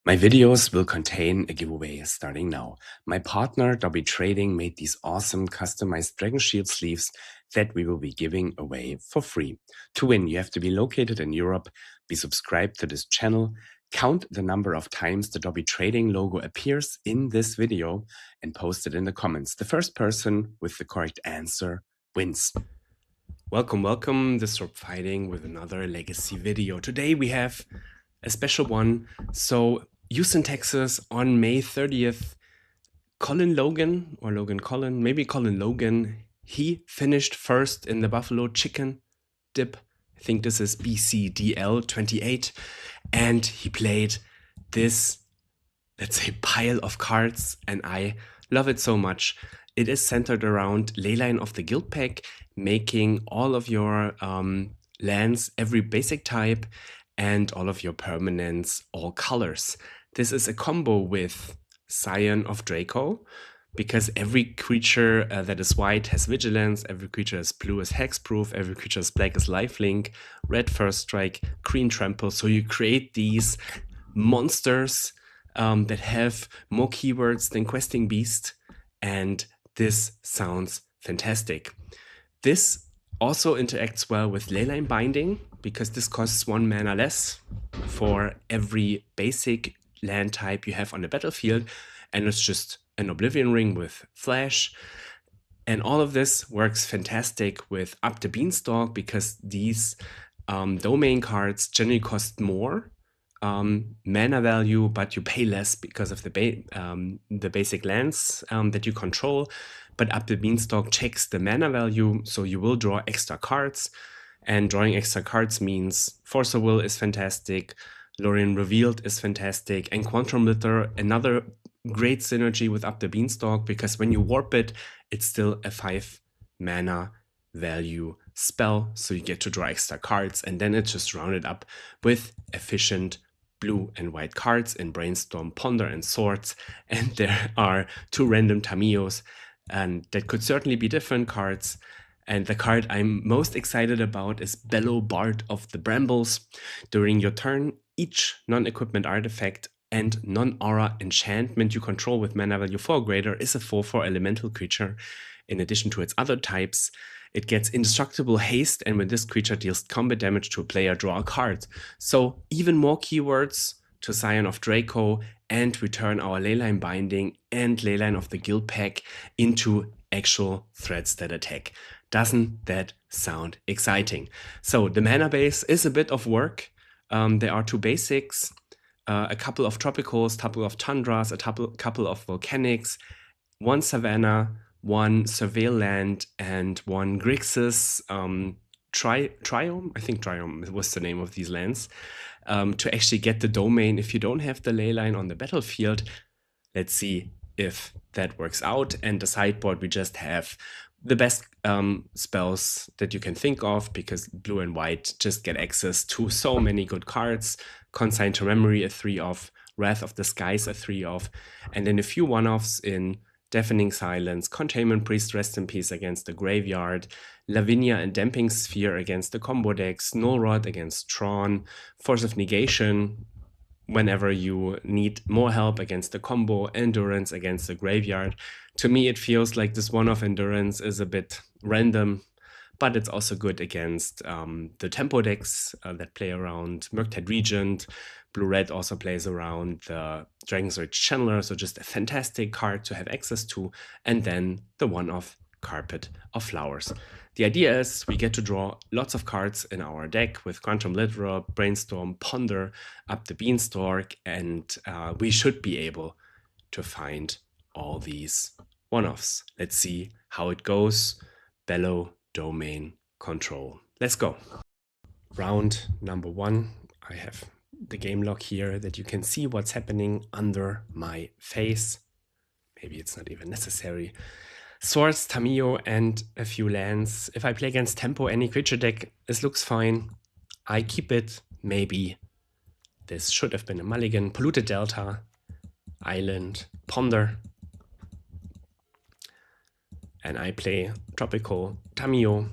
My videos will contain a giveaway starting now. My partner, Dobby Trading, made these awesome customized Dragon Shield sleeves that we will be giving away for free. To win, you have to be located in Europe, be subscribed to this channel, count the number of times the Dobby Trading logo appears in this video, and post it in the comments. The first person with the correct answer wins. Welcome, this is Rob Fighting with another legacy video. Today we have a special one. So Houston, Texas on May 30th, Colin Logan, or Logan Colin, maybe Colin Logan, he finished first in the Buffalo Chicken Dip. I think this is BCDL 28. And he played this, let's say, pile of cards, and I love it so much. It is centered around Leyline of the Guild Pack, making all of your lands every basic type and all of your permanents all colors. This is a combo with Scion of Draco, because every creature that is white has Vigilance, every creature is blue is Hexproof, every creature is black is Lifelink, red First Strike, green Trample. So you create these monsters that have more keywords than Questing Beast, and this sounds fantastic. This also interacts well with Leyline Binding, because this costs 1 mana less for every basic land type you have on the battlefield, and it's just an Oblivion Ring with Flash. And all of this works fantastic with Up the Beanstalk, because these domain cards generally cost more mana value, but you pay less because of the basic lands that you control. But Up the Beanstalk checks the mana value, so you will draw extra cards. And drawing extra cards means Force of Will is fantastic, Lorien Revealed is fantastic, and Quantum Litter, another great synergy with Up the Beanstalk, because when you warp it, it's still a 5 mana value spell, so you get to draw extra cards, and then it's just rounded up with efficient blue and white cards in Brainstorm, Ponder, and Swords. And there are 2 random Tamios, and that could certainly be different cards. And the card I'm most excited about is Bellow Bard of the Brambles. During your turn, each non-equipment artifact and non-aura enchantment you control with mana value 4 or greater is a 4/4 elemental creature. In addition to its other types, it gets indestructible haste, and when this creature deals combat damage to a player, draw a card. So even more keywords to Scion of Draco, and return our Leyline Binding and Leyline of the Guild Pack into actual threats that attack. Doesn't that sound exciting? So the mana base is a bit of work. There are 2 basics, a couple of tropicals, couple of tundras, a couple of volcanics, 1 savanna, 1 surveil land, and 1 Grixis Triome. I think Triome was the name of these lands. To actually get the domain if you don't have the Leyline on the battlefield. Let's see if that works out. And the sideboard, we just have the best spells that you can think of, because blue and white just get access to so many good cards. Consign to Memory, a 3/of, Wrath of the Skies, a 3/of, and then a few 1/offs in Deafening Silence, Containment Priest, Rest in Peace against the Graveyard, Lavinia and Damping Sphere against the combo decks, Null Rod against Tron, Force of Negation whenever you need more help against the combo, Endurance against the Graveyard. To me, it feels like this 1/of Endurance is a bit random, but it's also good against the tempo decks that play around Murktide Regent. Blue-Red also plays around the Dragon's Rage Channeler, so just a fantastic card to have access to. And then the 1/of Carpet of Flowers. The idea is we get to draw lots of cards in our deck with Quantum Litter, Brainstorm, Ponder, Up the Beanstalk, and we should be able to find all these 1/offs. Let's see how it goes. Bellow, Domain, Control. Let's go. Round number 1. I have the game log here that you can see what's happening under my face. Maybe it's not even necessary. Swords, Tamiyo, and a few lands. If I play against tempo, any creature deck, this looks fine. I keep it. Maybe this should have been a mulligan. Polluted Delta, Island, Ponder. And I play Tropical, Tamiyo,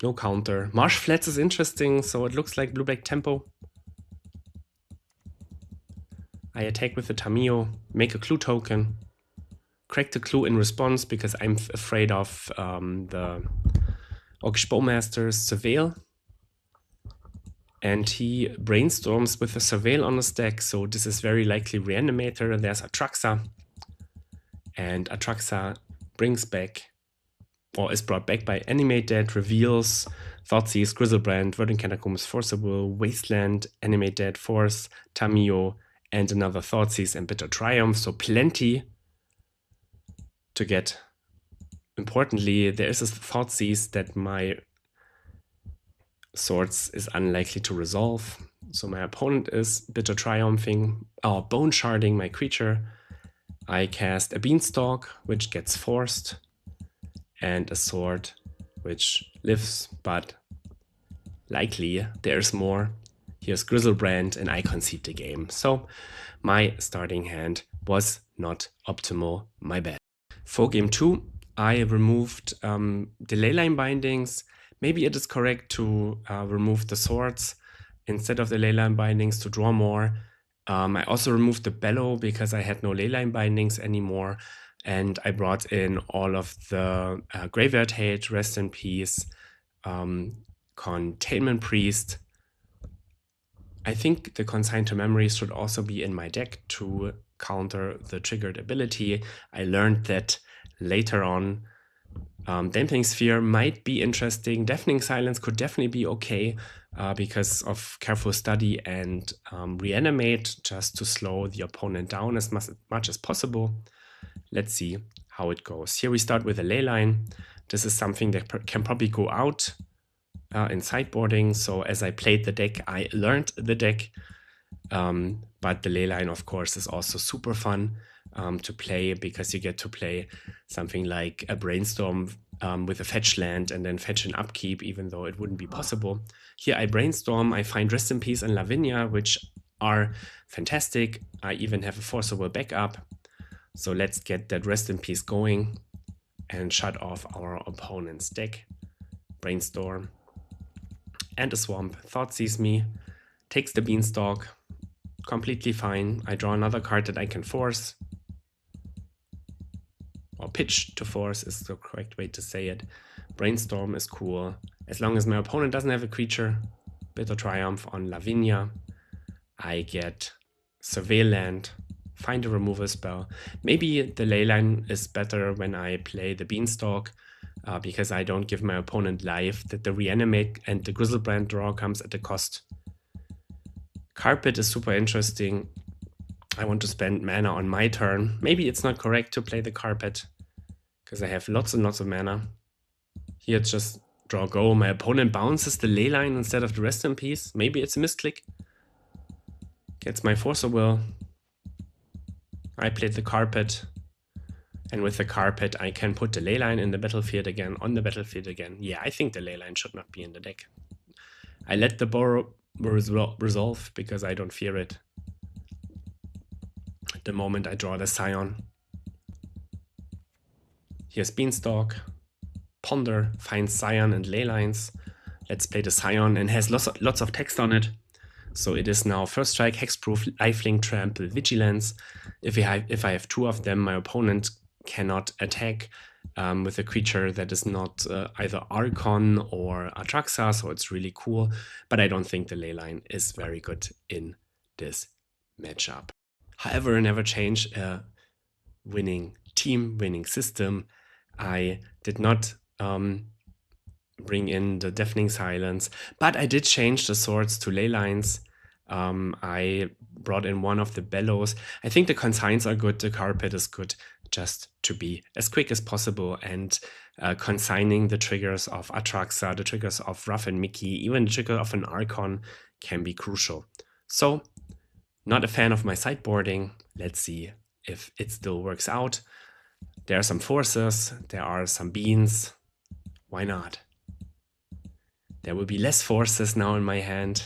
no counter. Marsh Flats is interesting, so it looks like blue-black tempo. I attack with the Tamiyo, make a clue token, crack the clue in response because I'm afraid of the Orcish Bowmaster's Surveil. And he brainstorms with the Surveil on the stack, so this is very likely Reanimator. There's Atraxa, and Atraxa brings back, or is brought back by Animate Dead, reveals Thoughtseize, Grizzlebrand, Verdant Catacombs, Forcible, Wasteland, Animate Dead, Force, Tamiyo, and another Thoughtseize and Bitter Triumph, so plenty to get. Importantly, there is a Thoughtseize that my Swords is unlikely to resolve, so my opponent is Bitter Triumphing, or Bone Sharding my creature. I cast a Beanstalk, which gets forced, and a Sword, which lives, but likely there's more. Here's Grizzlebrand, and I concede the game. So my starting hand was not optimal, my bad. For game 2, I removed the Leyline Bindings. Maybe it is correct to remove the Swords instead of the Leyline Bindings to draw more. I also removed the Bellow because I had no Leyline Bindings anymore. And I brought in all of the Graveyard Hate, Rest in Peace, Containment Priest. I think the Consign to Memory should also be in my deck to counter the triggered ability. I learned that later on. Dampening Sphere might be interesting. Deafening Silence could definitely be okay because of Careful Study and Reanimate, just to slow the opponent down as much as possible. Let's see how it goes. Here we start with a Leyline. This is something that can probably go out in sideboarding. So as I played the deck, I learned the deck. But the Leyline, of course, is also super fun to play because you get to play something like a Brainstorm with a fetch land and then fetch an upkeep, even though it wouldn't be possible. Here I Brainstorm, I find Rest in Peace and Lavinia, which are fantastic. I even have a Forcible backup. So let's get that Rest in Peace going and shut off our opponent's deck. Brainstorm and a Swamp. Thoughtseize me, takes the Beanstalk. Completely fine. I draw another card that I can force. Or pitch to force is the correct way to say it. Brainstorm is cool. As long as my opponent doesn't have a creature. Bitter Triumph on Lavinia. I get Surveil Land. Find a removal spell. Maybe the Leyline is better when I play the Beanstalk. Because I don't give my opponent life. That the Reanimate and the Grizzlebrand draw comes at a cost. Carpet is super interesting. I want to spend mana on my turn. Maybe it's not correct to play the Carpet because I have lots and lots of mana. Here it's just draw go. My opponent bounces the Leyline instead of the Rest in Peace. Maybe it's a misclick. Gets my Forcible. I played the Carpet. And with the Carpet I can put the Leyline in the battlefield again, on the battlefield again. Yeah, I think the Leyline should not be in the deck. I let the Borrow resolve because I don't fear it. The moment I draw the Scion. Here's Beanstalk. Ponder finds Scion and Leylines. Let's play the Scion, and has lots of text on it. So it is now First Strike, Hexproof, Lifelink, Trample, Vigilance. If I have two of them, my opponent cannot attack with a creature that is not either Archon or Atraxa, so it's really cool. But I don't think the Leyline is very good in this matchup. However, never change a winning team, winning system. I did not bring in the Deafening Silence, but I did change the swords to Leylines. I brought in one of the Bellows. I think the Consigns are good, the Carpet is good, just to be as quick as possible, and consigning the triggers of Atraxa, the triggers of Ruff and Mickey, even the trigger of an Archon can be crucial. So, not a fan of my sideboarding. Let's see if it still works out. There are some forces, there are some beans. Why not? There will be less forces now in my hand.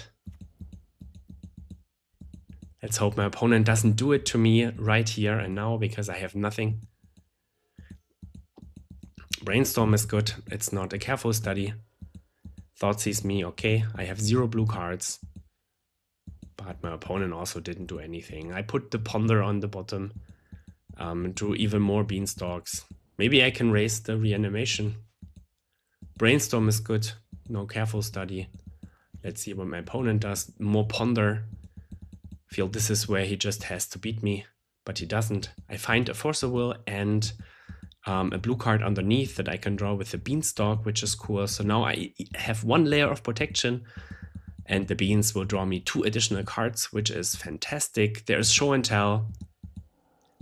Let's hope my opponent doesn't do it to me right here and now, because I have nothing. Brainstorm is good. It's not a Careful Study. Thoughtseize me, okay. I have 0 blue cards. but my opponent also didn't do anything. I put the Ponder on the bottom, drew even more Beanstalks. Maybe I can raise the reanimation. Brainstorm is good, no careful study. Let's see what my opponent does. More Ponder. Feel this is where he just has to beat me, but he doesn't. I find a Force of Will and a blue card underneath that I can draw with the Beanstalk, which is cool. So now I have one layer of protection, and the beans will draw me 2 additional cards, which is fantastic. There's Show and Tell.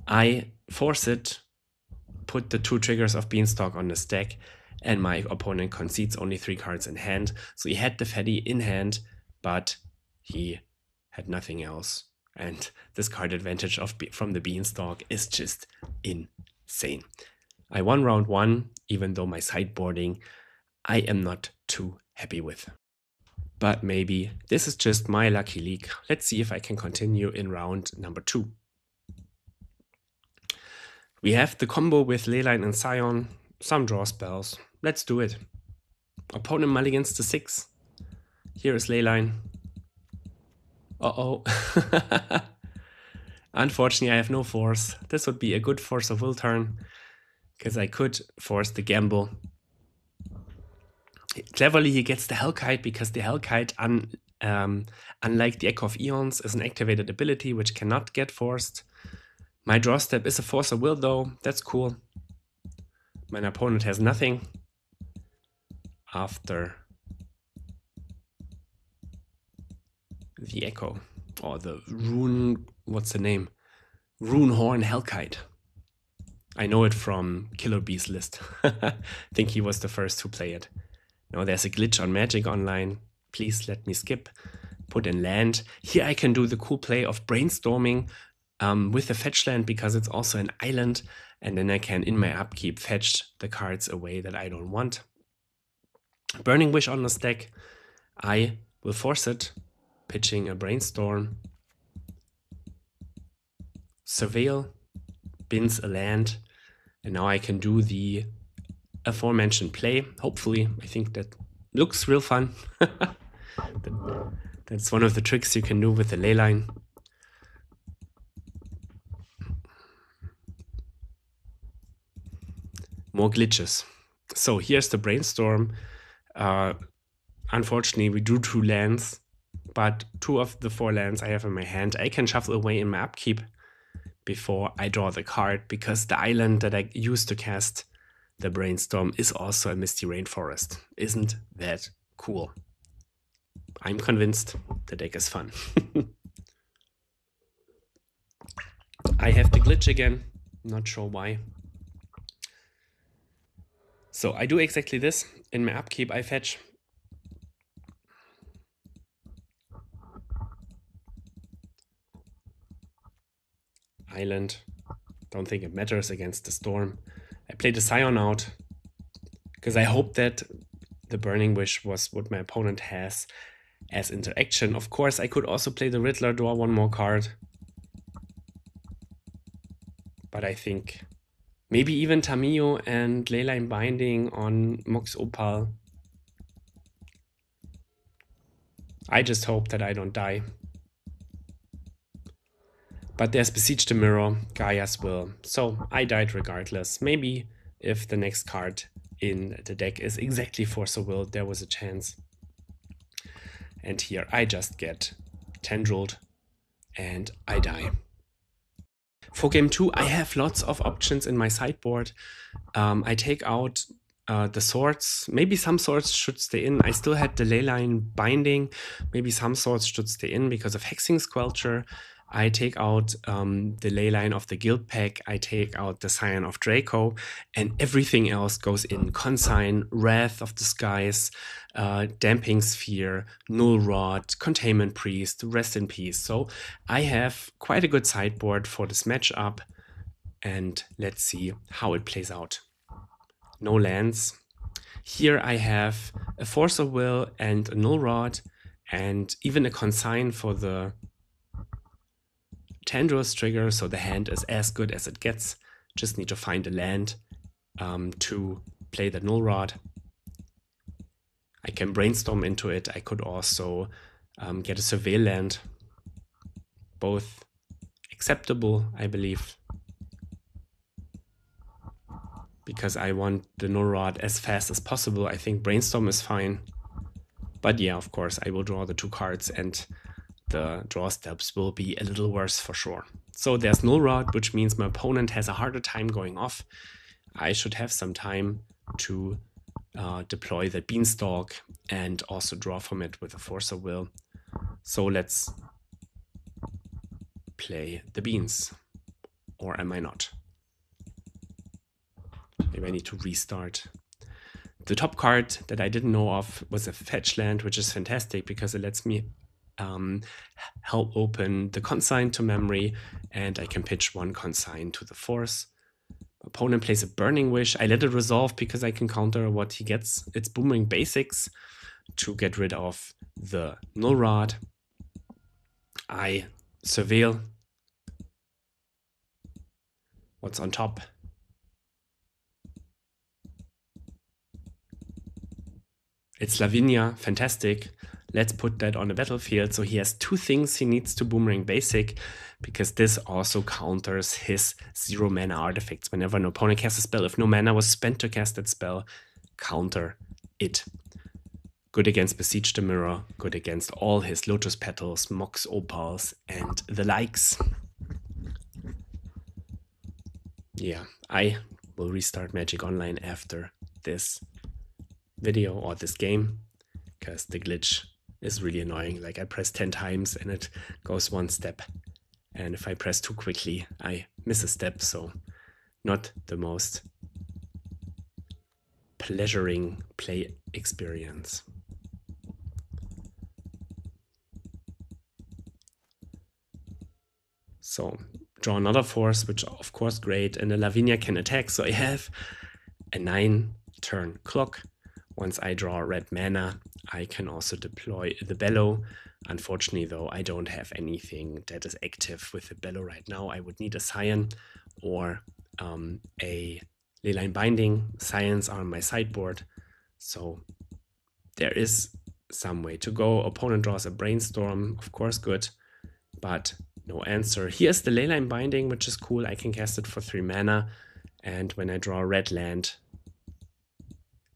I force it, put the 2 triggers of Beanstalk on the stack, and my opponent concedes only 3 cards in hand. So he had the fatty in hand, but he had nothing else. And this card advantage from the Beanstalk is just insane. I won round 1, even though my sideboarding I am not too happy with. But maybe this is just my lucky leak. Let's see if I can continue in round number 2. We have the combo with Leyline and Scion, some draw spells. Let's do it. Opponent mulligans to 6. Here is Leyline. Uh-oh. Unfortunately, I have no force. This would be a good Force of Will turn, because I could force the gamble. Cleverly, he gets the Hellkite, because the Hellkite, unlike the Echo of Eons, is an activated ability which cannot get forced. My draw step is a Force of Will, though. That's cool. My opponent has nothing. After the Echo, or the Rune, what's the name? Runehorn Hellkite. I know it from Killer Bee's list. I think he was the first to play it. Now there's a glitch on Magic Online. Please let me skip. Put in land. Here I can do the cool play of brainstorming with the fetch land, because it's also an island, and then I can, in my upkeep, fetch the cards away that I don't want. Burning Wish on the stack. I will force it, pitching a Brainstorm. Surveil, bins a land, and now I can do the aforementioned play. Hopefully, I think that looks real fun. That's one of the tricks you can do with the Leyline. More glitches. So here's the Brainstorm. Unfortunately, we drew 2 lands, but 2 of the 4 lands I have in my hand I can shuffle away in my upkeep before I draw the card, because the island that I used to cast the Brainstorm is also a Misty Rainforest. Isn't that cool? I'm convinced the deck is fun. I have the glitch again, not sure why. So I do exactly this. In my upkeep I fetch. Island. Don't think it matters against the storm. I play the Scion out, because I hope that the Burning Wish was what my opponent has as interaction. Of course, I could also play the Riddler, draw 1 more card. But I think maybe even Tamiyo and Leyline Binding on Mox Opal. I just hope that I don't die. But there's Besiege the Mirror, Gaia's Will, so I died regardless. Maybe if the next card in the deck is exactly Force of Will, there was a chance. And here I just get tendrilled and I die. For game 2, I have lots of options in my sideboard. I take out the swords. Maybe some swords should stay in. I still had the Leyline Binding. Maybe some swords should stay in because of Hexing Squelcher. I take out the Leyline of the Guild Pack. I take out the Scion of Draco, and everything else goes in. Consign, Wrath of the Skies, Damping Sphere, Null Rod, Containment Priest, Rest in Peace. So I have quite a good sideboard for this matchup, and let's see how it plays out. No lands. Here I have a Force of Will and a Null Rod, and even a Consign for the Tendrils trigger, so the hand is as good as it gets. Just need to find a land to play the Null Rod. I can Brainstorm into it. I could also get a Surveil land. both acceptable, I believe, because I want the null rod as fast as possible. I think Brainstorm is fine. But yeah, of course, I will draw the 2 cards and the draw steps will be a little worse for sure. So there's null rod, which means my opponent has a harder time going off. I should have some time to deploy the beanstalk and also draw from it with a force of will. So let's play the beans. Or am I not? Maybe I need to restart. The top card that I didn't know of was a fetch land, which is fantastic because it lets me help open the consign to memory, and I can pitch 1 consign to the force. Opponent plays a Burning Wish. I let it resolve because I can counter what he gets. It's Boomerang Basics to get rid of the null rod. I surveil what's on top. It's Lavinia, fantastic. Let's put that on the battlefield. So he has 2 things he needs to Boomerang Basic, because this also counters his 0 mana artifacts. Whenever an opponent casts a spell, if no mana was spent to cast that spell, counter it. Good against Besiege the Mirror, good against all his Lotus Petals, Mox Opals, and the likes. Yeah, I will restart Magic Online after this video or this game, because the glitch is really annoying. Like, I press 10 times and it goes 1 step, and if I press too quickly I miss a step, so not the most pleasuring play experience. So draw another force, which of course great, and the Lavinia can attack, so I have a 9-turn clock. Once I draw red mana, I can also deploy the Bellow. Unfortunately though, I don't have anything that is active with the Bellow right now. I would need a Scion or a Leyline Binding. Scions are on my sideboard, so there is some way to go. Opponent draws a Brainstorm, of course good, but no answer. Here's the Leyline Binding, which is cool. I can cast it for 3 mana, and when I draw a red land,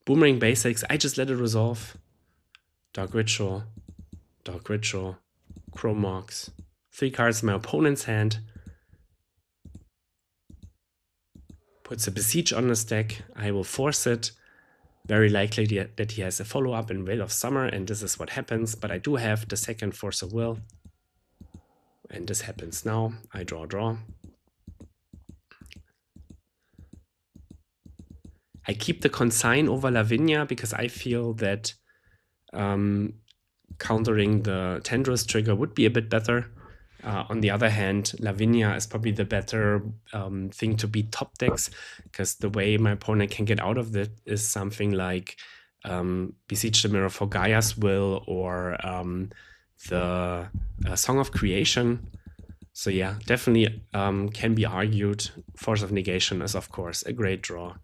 Boomerang Basics, I just let it resolve. Dark Ritual, Chrome Mox. 3 cards in my opponent's hand. Puts a Besiege on the stack. I will force it. Very likely that he has a follow-up in Veil of Summer, and this is what happens. But I do have the 2nd Force of Will. And this happens now. I draw. I keep the consign over Lavinia because I feel that countering the Tendrils trigger would be a bit better. On the other hand, Lavinia is probably the better thing to beat top decks, because the way my opponent can get out of it is something like Besiege the Mirror for Gaia's Will, or the Song of Creation. So yeah, definitely can be argued. Force of Negation is of course a great draw.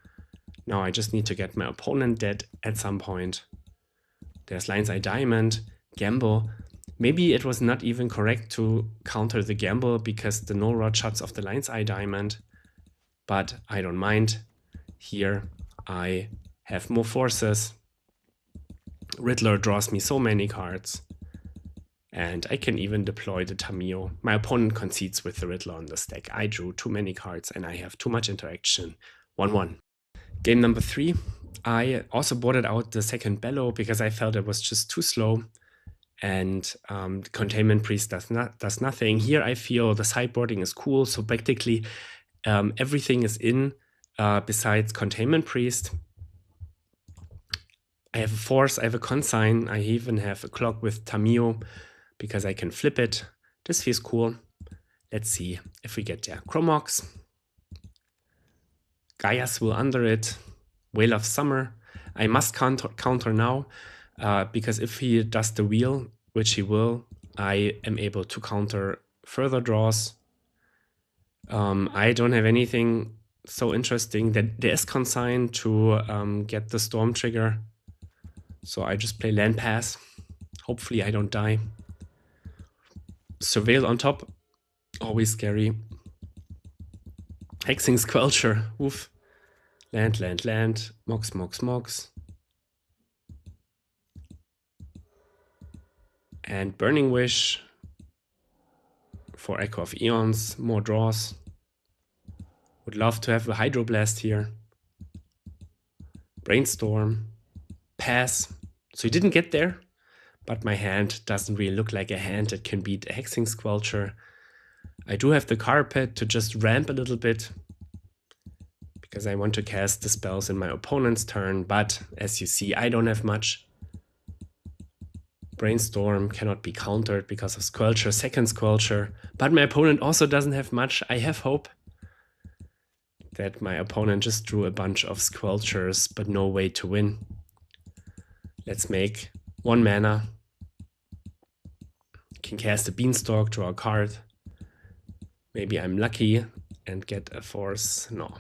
Now I just need to get my opponent dead at some point. There's Lion's Eye Diamond, Gamble. Maybe it was not even correct to counter the Gamble because the null rod shuts off the Lion's Eye Diamond, but I don't mind. Here I have more forces. Riddler draws me so many cards, and I can even deploy the Tamiyo. My opponent concedes with the Riddler on the stack. I drew too many cards and I have too much interaction. 1-1. Game number 3. I also boarded out the 2nd Bellow because I felt it was just too slow, and Containment Priest does nothing. Here I feel the sideboarding is cool, so practically everything is in besides Containment Priest. I have a force, I have a consign, I even have a clock with Tamiyo because I can flip it. This feels cool. Let's see if we get there. Chromox. Gaia's Will under it. Veil of Summer. I must counter now, because if he does the wheel, which he will, I am able to counter further draws. I don't have anything so interesting. That there is consign to get the Storm trigger. So I just play Land Pass. Hopefully I don't die. Surveil on top. Always scary. Hexing Squelcher. Oof. Land, land, land. Mox, mox, mox. And Burning Wish for Echo of Eons. More draws. Would love to have a Hydroblast here. Brainstorm. Pass. So he didn't get there, but my hand doesn't really look like a hand that can beat a Hexing Squelcher. I do have the carpet to just ramp a little bit because I want to cast the spells in my opponent's turn, but as you see, I don't have much. Brainstorm cannot be countered because of Squelcher, second Squelcher, but my opponent also doesn't have much. I have hope that my opponent just drew a bunch of Squelchers, but no way to win. Let's make 1 mana. Can cast a Beanstalk, draw a card. Maybe I'm lucky and get a force. No,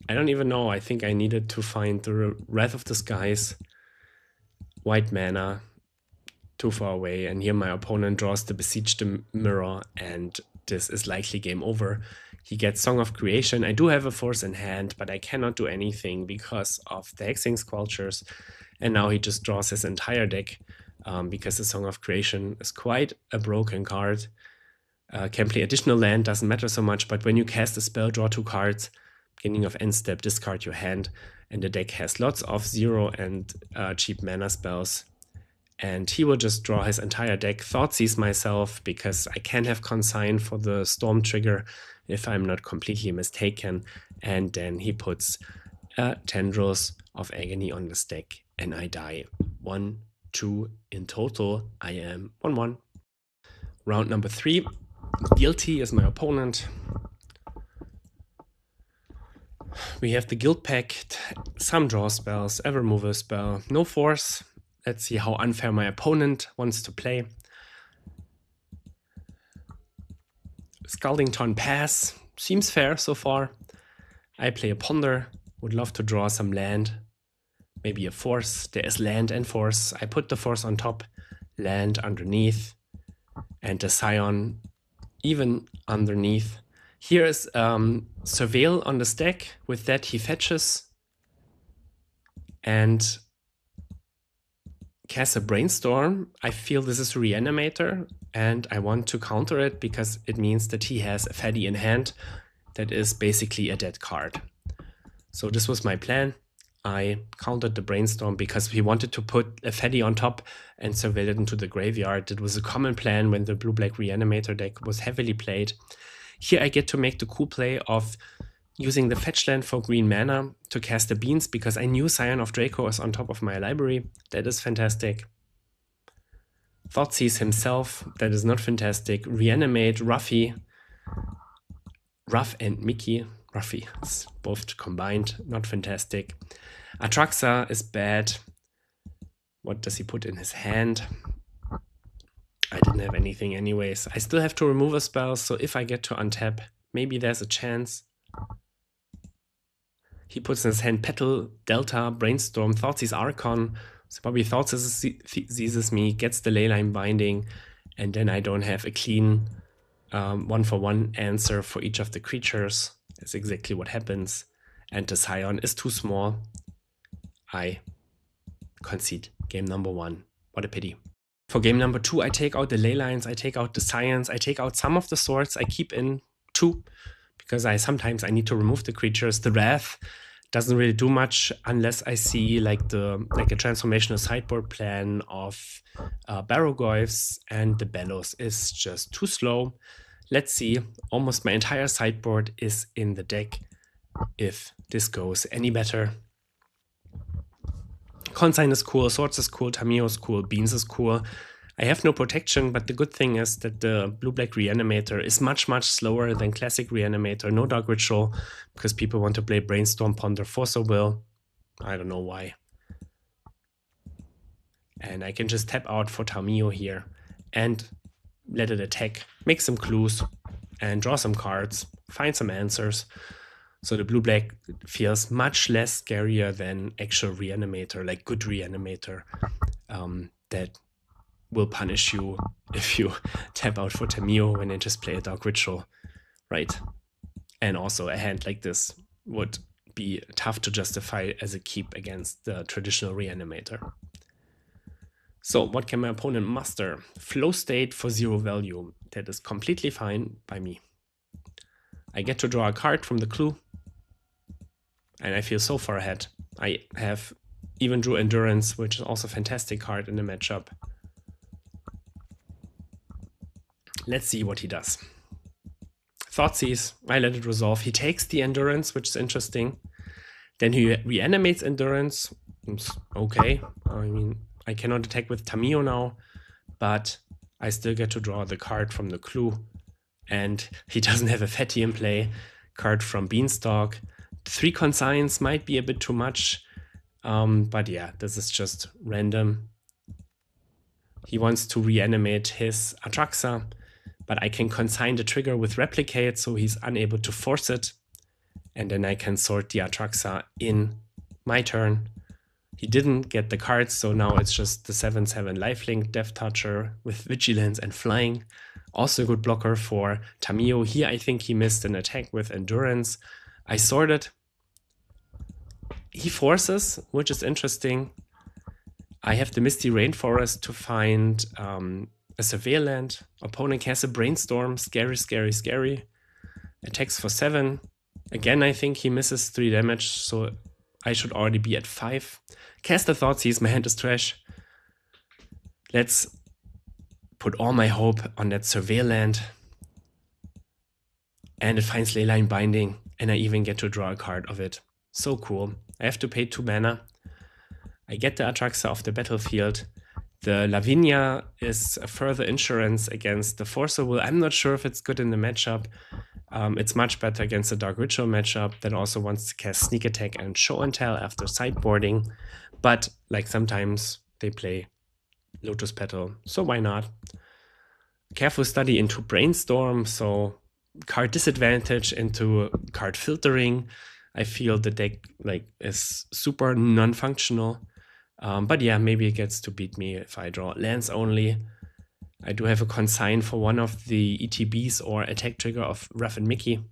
I don't even know. I think I needed to find the Wrath of the Skies. White mana, too far away, and here my opponent draws the Besieged Mirror, and this is likely game over. He gets Song of Creation. I do have a force in hand, but I cannot do anything because of the Hexing Squelchers, and now he just draws his entire deck because the Song of Creation is quite a broken card. Can play additional land, doesn't matter so much, but when you cast a spell, draw 2 cards, beginning of end step, discard your hand, and the deck has lots of 0 and cheap mana spells. And he will just draw his entire deck. Thoughtseize myself because I can have Consign for the Storm trigger if I'm not completely mistaken. And then he puts Tendrils of Agony on this deck and I die. 1, 2 in total. I am 1-1. Round number 3. Guilty is my opponent. We have the Guild Pact, some draw spells, a removal spell, no force. Let's see how unfair my opponent wants to play. Scaldington Pass seems fair so far. I play a Ponder, would love to draw some land, maybe a force. There is land and force. I put the force on top, land underneath, and the Scion even underneath. Here is Surveil on the stack. With that he fetches and casts a Brainstorm. I feel this is a Reanimator and I want to counter it because it means that he has a Fatty in hand that is basically a dead card. So this was my plan. I countered the Brainstorm because he wanted to put a Fatty on top and surveil it into the graveyard. It was a common plan when the blue-black Reanimator deck was heavily played. Here I get to make the cool play of using the fetch land for green mana to cast the Beans because I knew Scion of Draco is on top of my library. That is fantastic. Thoughtseize himself. That is not fantastic. Reanimate, Ruffy. Ruff and Mickey. Ruffy, it's both combined. Not fantastic. Atraxa is bad. What does he put in his hand? I didn't have anything anyways. I still have to remove a spell, so if I get to untap, maybe there's a chance. He puts in his hand Petal, Delta, Brainstorm, Thoughtseize Archon. So probably Thoughtseizes me, gets the Leyline Binding, and then I don't have a clean 1-for-1 answer for each of the creatures. That's exactly what happens. And the Scion is too small. I concede game number 1. What a pity. For game number 2, I take out the Leylines, I take out the Scions, I take out some of the swords, I keep in 2 because sometimes I need to remove the creatures. The Wrath doesn't really do much unless I see like a transformational sideboard plan of Barrogoyfs, and the Bellows is just too slow. Let's see, almost my entire sideboard is in the deck if this goes any better. Consign is cool, Swords is cool, Tamiyo is cool, Beans is cool. I have no protection, but the good thing is that the blue-black Reanimator is much, much slower than classic Reanimator. No Dark Ritual, because people want to play Brainstorm, Ponder, Force of Will. I don't know why. And I can just tap out for Tamiyo here and let it attack, make some clues, and draw some cards, find some answers. So the blue-black feels much less scarier than actual Reanimator, like good Reanimator, that will punish you if you tap out for Tamiyo when they just play a Dark Ritual, right? And also a hand like this would be tough to justify as a keep against the traditional Reanimator. So what can my opponent muster? Flow state for 0 value. That is completely fine by me. I get to draw a card from the clue, and I feel so far ahead. I have even drew Endurance, which is also a fantastic card in the matchup. Let's see what he does. Thoughtseize, I let it resolve. He takes the Endurance, which is interesting. Then he reanimates Endurance. Okay, I mean, I cannot attack with Tamiyo now, but I still get to draw the card from the clue. And he doesn't have a Fatty in play. Card from Beanstalk. 3 consigns might be a bit too much, but yeah, this is just random. He wants to reanimate his Atraxa, but I can consign the trigger with Replicate, so he's unable to force it. And then I can sort the Atraxa in my turn. He didn't get the cards, so now it's just the 7/7 lifelink Death Toucher with Vigilance and Flying. Also a good blocker for Tamiyo. Here I think he missed an attack with Endurance. I sorted. He forces, which is interesting. I have the Misty Rainforest to find a Surveil land. Opponent has a Brainstorm. Scary, scary, scary. Attacks for 7. Again, I think he misses 3 damage, so I should already be at 5. Cast a Thoughtseize, my hand is trash. Let's put all my hope on that Surveil land. And it finds Leyline Binding, and I even get to draw a card of it. So cool. I have to pay 2 mana. I get the Atraxa off the battlefield. The Lavinia is a further insurance against the Forcer Will. I'm not sure if it's good in the matchup. It's much better against the Dark Ritual matchup that also wants to cast Sneak Attack and Show and Tell after sideboarding. But like sometimes they play Lotus Petal, so why not? Careful study into Brainstorm, so card disadvantage into card filtering. I feel the deck is super non-functional. But yeah, maybe it gets to beat me if I draw lands only. I do have a consign for one of the ETBs or attack trigger of Ruff and Mickey.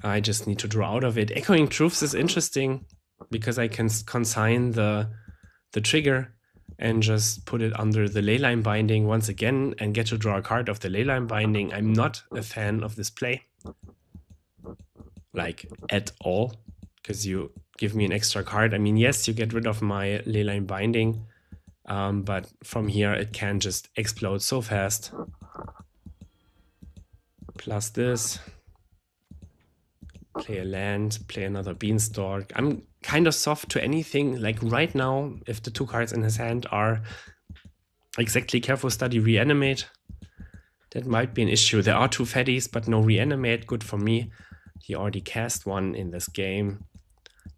I just need to draw out of it. Echoing Truths is interesting because I can consign the trigger and just put it under the Leyline Binding once again and get to draw a card of the Leyline Binding. I'm not a fan of this play, like at all, because you give me an extra card. I mean, yes, you get rid of my Leyline Binding, but from here it can just explode so fast. Plus this. Play a land, play another Beanstalk. I'm kind of soft to anything. Like right now, if the 2 cards in his hand are exactly Careful Study, Reanimate, that might be an issue. There are 2 fatties, but no Reanimate. Good for me. He already cast 1 in this game.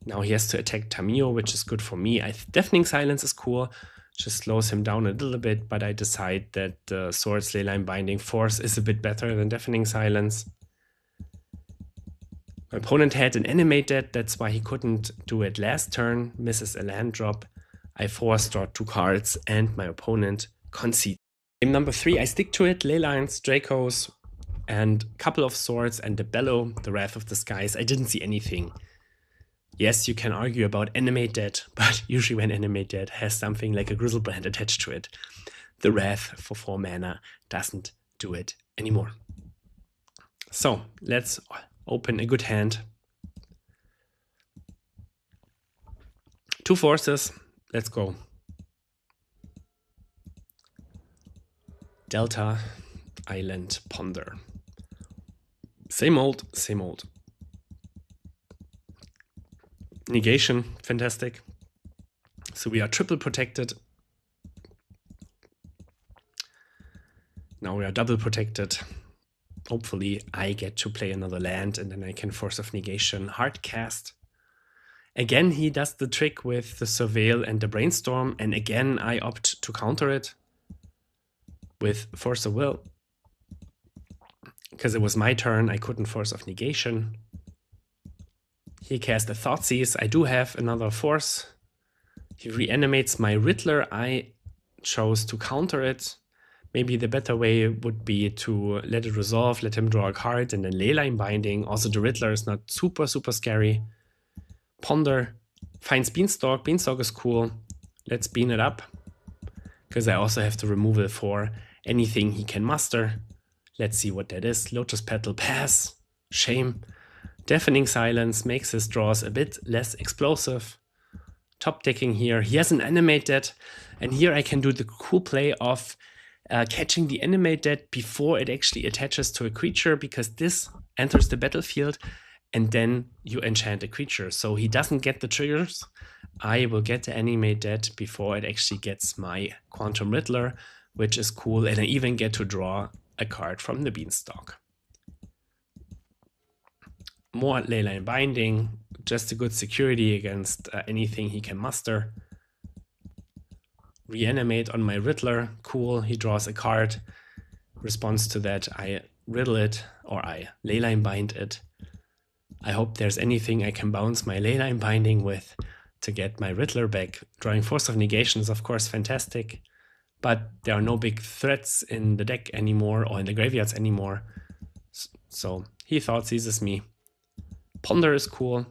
Now he has to attack Tamiyo, which is good for me. Deafening Silence is cool. Just slows him down a little bit, but I decide that the Swords Leyline Binding Force is a bit better than Deafening Silence. My opponent had an Animate that, that's why he couldn't do it last turn, misses a land drop. I force draw 2 cards and my opponent concedes. Game number 3, I stick to it, Leylines, Dracos, and couple of swords and the Bellow, the Wrath of the Skies. I didn't see anything. Yes, you can argue about Animate Dead, but usually when Animate Dead has something like a Grizzlebrand attached to it, the Wrath for 4 mana doesn't do it anymore. So let's open a good hand. 2 forces, let's go. Delta, Island, Ponder. Same old, same old. Negation, fantastic. So we are triple protected. Now we are double protected. Hopefully I get to play another land and then I can Force of Negation, hard cast. Again, he does the trick with the Surveil and the Brainstorm, and again I opt to counter it with Force of Will. Because it was my turn, I couldn't Force of Negation. He cast a Thoughtseize. I do have another force. He reanimates my Riddler. I chose to counter it. Maybe the better way would be to let it resolve, let him draw a card, and then Leyline Binding. Also, the Riddler is not super scary. Ponder finds Beanstalk. Beanstalk is cool. Let's bean it up, because I also have the removal for anything he can muster. Let's see what that is. Lotus Petal, pass. Shame. Deafening Silence makes his draws a bit less explosive. Top decking here. He has an Animate Dead, and here I can do the cool play of catching the Animate Dead before it actually attaches to a creature, because this enters the battlefield and then you enchant a creature. So he doesn't get the triggers. I will get the Animate Dead before it actually gets my Quantum Riddler, which is cool, and I even get to draw a card from the Beanstalk. More Leyline Binding, just a good security against anything he can muster. Reanimate on my Riddler, cool, he draws a card. Response to that, I riddle it, or I Leyline Bind it. I hope there's anything I can bounce my Leyline Binding with to get my Riddler back. Drawing Force of Negation is of course fantastic, but there are no big threats in the deck anymore, or in the graveyards anymore. So he thought seizes me. Ponder is cool.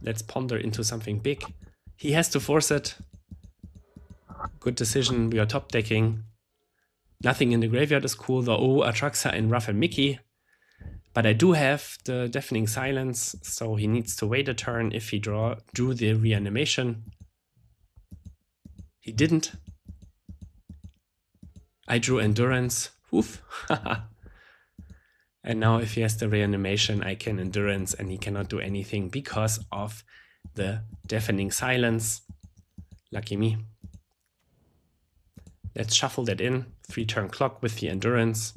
Let's ponder into something big. He has to force it. Good decision. We are top decking. Nothing in the graveyard is cool though. Oh, Atraxa and Ruff and Mickey. But I do have the Deafening Silence, so he needs to wait a turn if he drew the Reanimation. He didn't. I drew Endurance. Oof. And now if he has the Reanimation, I can Endurance, and he cannot do anything because of the Deafening Silence. Lucky me. Let's shuffle that in. 3-turn clock with the Endurance.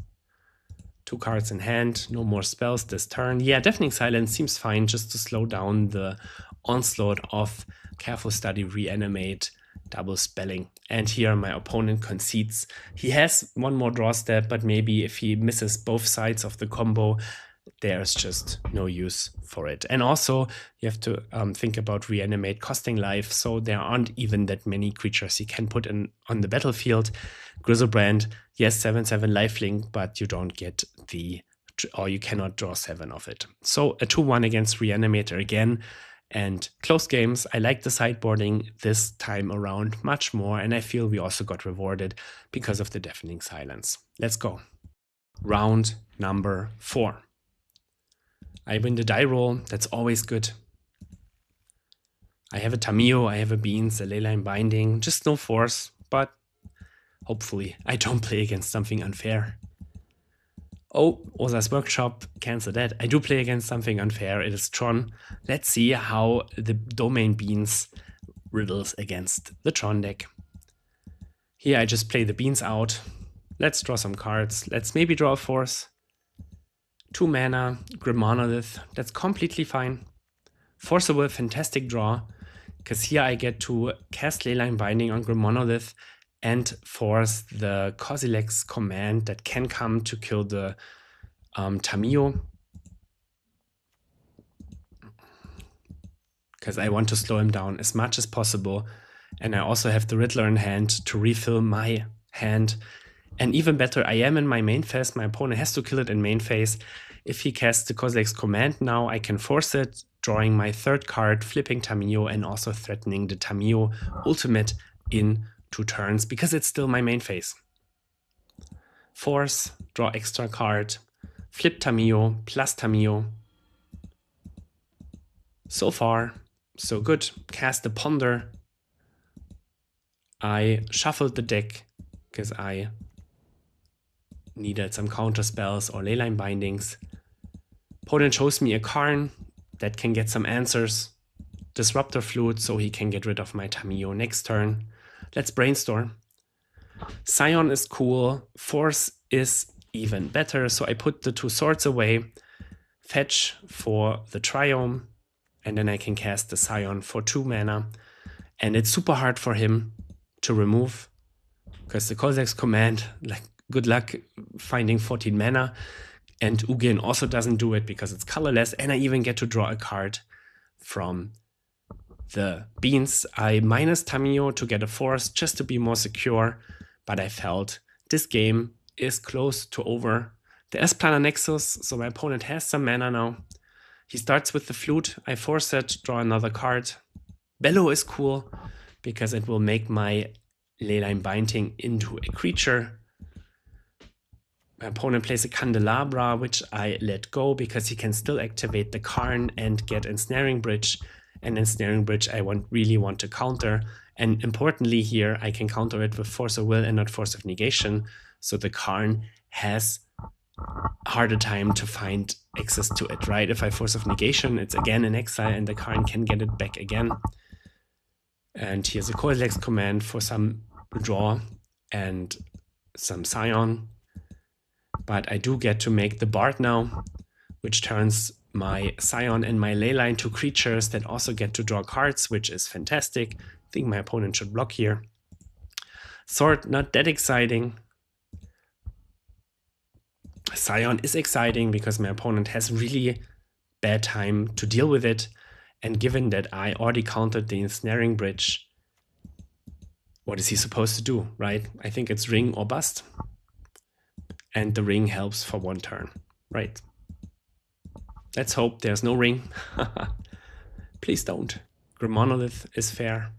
2 cards in hand, no more spells this turn. Yeah, Deafening Silence seems fine just to slow down the onslaught of Careful Study, Reanimate, double spelling. And here my opponent concedes. He has one more draw step, but maybe if he misses both sides of the combo, there's just no use for it. And also you have to think about Reanimate costing life, so there aren't even that many creatures he can put in on the battlefield. Griselbrand, yes, 7/7 lifelink, but you don't get or you cannot draw 7 of it. So a 2-1 against Reanimator again. And close games, I like the sideboarding this time around much more, and I feel we also got rewarded because of the Deafening Silence. Let's go. Round number 4. I win the die roll, that's always good. I have a Tamiyo, I have a Beans, a Leyline Binding, just no force, but hopefully I don't play against something unfair. Oh, Osa's Workshop, cancel that. I do play against something unfair, it is Tron. Let's see how the Domain Beans riddles against the Tron deck. Here I just play the Beans out. Let's draw some cards. Let's maybe draw a Force. 2 mana, Grim Monolith, that's completely fine. Forcible, fantastic draw, because here I get to cast Leyline Binding on Grim Monolith and force the Kozilek's Command that can come to kill the Tamiyo. Because I want to slow him down as much as possible. And I also have the Riddler in hand to refill my hand. And even better, I am in my main phase. My opponent has to kill it in main phase. If he casts the Kozilek's Command now, I can force it, drawing my 3rd card, flipping Tamiyo, and also threatening the Tamiyo ultimate in 2 turns, because it's still my main phase. Force, draw extra card, flip Tamiyo, plus Tamiyo. So far, so good. Cast the Ponder. I shuffled the deck because I needed some counter spells or Leyline Bindings. Opponent shows me a Karn that can get some answers. Disruptor Flute, so he can get rid of my Tamiyo next turn. Let's brainstorm. Scion is cool. Force is even better, so I put the 2 swords away. Fetch for the Triome, and then I can cast the Scion for 2 mana. And it's super hard for him to remove, because the Kozilek's Command, like, good luck finding 14 mana. And Ugin also doesn't do it because it's colorless, and I even get to draw a card from the Beans. I minus Tamiyo to get a Force just to be more secure, but I felt this game is close to over. The S-Planar Nexus, so my opponent has some mana now. He starts with the flute, I force it, draw another card. Bellow is cool, because it will make my Leyline Binding into a creature. My opponent plays a Candelabra, which I let go because he can still activate the Karn and get Ensnaring Bridge. And Ensnaring Bridge I really want to counter. And importantly here, I can counter it with Force of Will and not Force of Negation. So the Karn has a harder time to find access to it, right? If I Force of Negation, it's again in exile and the Karn can get it back again. And here's a Coilex command for some draw and some Scion. But I do get to make the Bard now, which turns my Scion and my Leyline to creatures that also get to draw cards, which is fantastic. I think my opponent should block here. Sword, not that exciting. Scion is exciting because my opponent has really bad time to deal with it. And given that I already countered the Ensnaring Bridge, what is he supposed to do, right? I think it's ring or bust. And the ring helps for one turn, right? Let's hope there's no ring. Please don't. Grim Monolith is fair.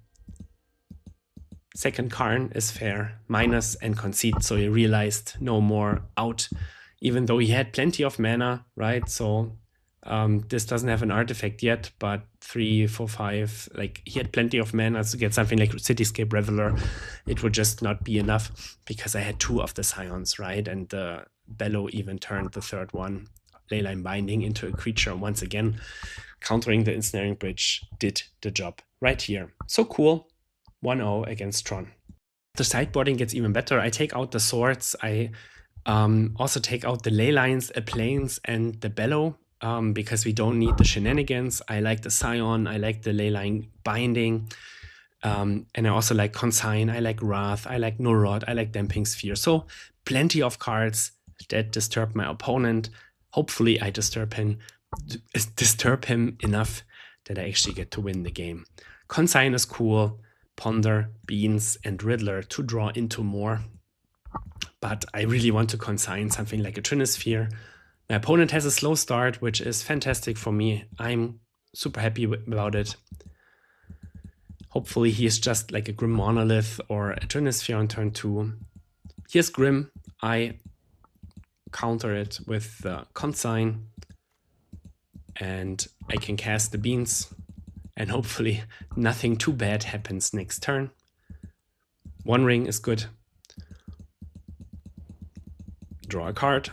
Second Karn is fair. Minus and concede, so he realized no more out, even though he had plenty of mana, right? So this doesn't have an artifact yet, but 3, 4, 5, like he had plenty of mana to get something like Cityscape Reveler. It would just not be enough because I had 2 of the Scions, right? And the Bellow even turned the third one, Leyline Binding, into a creature once again. Countering the Ensnaring Bridge did the job right here. So cool. 1-0 against Tron. The sideboarding gets even better. I take out the swords. I also take out the Leylines, Plains, and the Bellow. Because we don't need the shenanigans. I like the Scion, I like the Leyline Binding, and I also like Consign, I like Wrath, I like Nullrod, I like Damping Sphere. So plenty of cards that disturb my opponent. Hopefully I disturb him enough that I actually get to win the game. Consign is cool, Ponder, Beans, and Riddler to draw into more. But I really want to consign something like a Trinisphere. My opponent has a slow start, which is fantastic for me. I'm super happy about it. Hopefully he is just like a Grim Monolith or a Trinisphere on turn 2. Here's Grim. I counter it with the Consign. And I can cast the Beans. And hopefully nothing too bad happens next turn. 1 ring is good. Draw a card.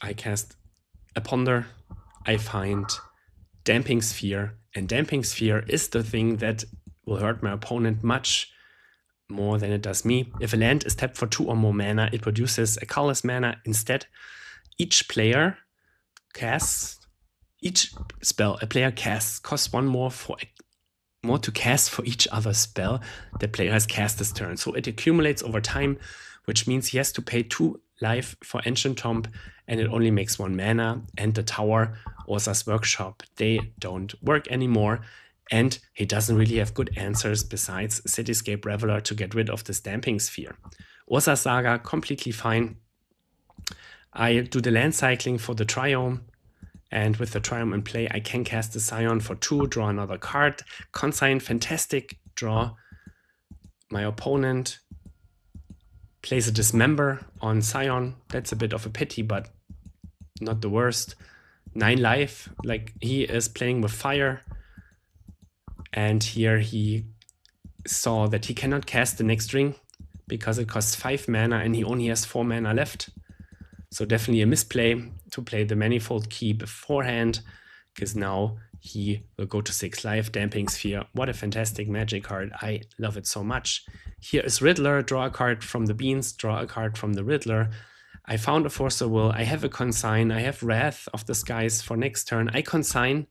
I cast a Ponder, I find Damping Sphere, and Damping Sphere is the thing that will hurt my opponent much more than it does me. If a land is tapped for 2 or more mana, it produces a colorless mana. Instead, each player casts, each spell a player casts costs 1 more to cast for each other spell the player has cast this turn. So it accumulates over time, which means he has to pay 2 life for Ancient Tomb, and it only makes 1 mana, and the Tower, Urza's Workshop, they don't work anymore, and he doesn't really have good answers besides Cityscape Reveler to get rid of this Damping Sphere. Urza's Saga, completely fine. I do the land cycling for the Triome, and with the Triumph in play, I can cast the Scion for 2, draw another card. Consign, fantastic draw. My opponent plays a Dismember on Scion. That's a bit of a pity, but not the worst. 9 life, like he is playing with fire. And here he saw that he cannot cast the next ring because it costs 5 mana and he only has 4 mana left. So definitely a misplay to play the Manifold Key beforehand, because now he will go to 6 life. Damping Sphere, what a fantastic magic card. I love it so much. Here is Riddler, draw a card from the Beans, draw a card from the Riddler. I found a Force of Will, I have a Consign, I have Wrath of the Skies for next turn. I consign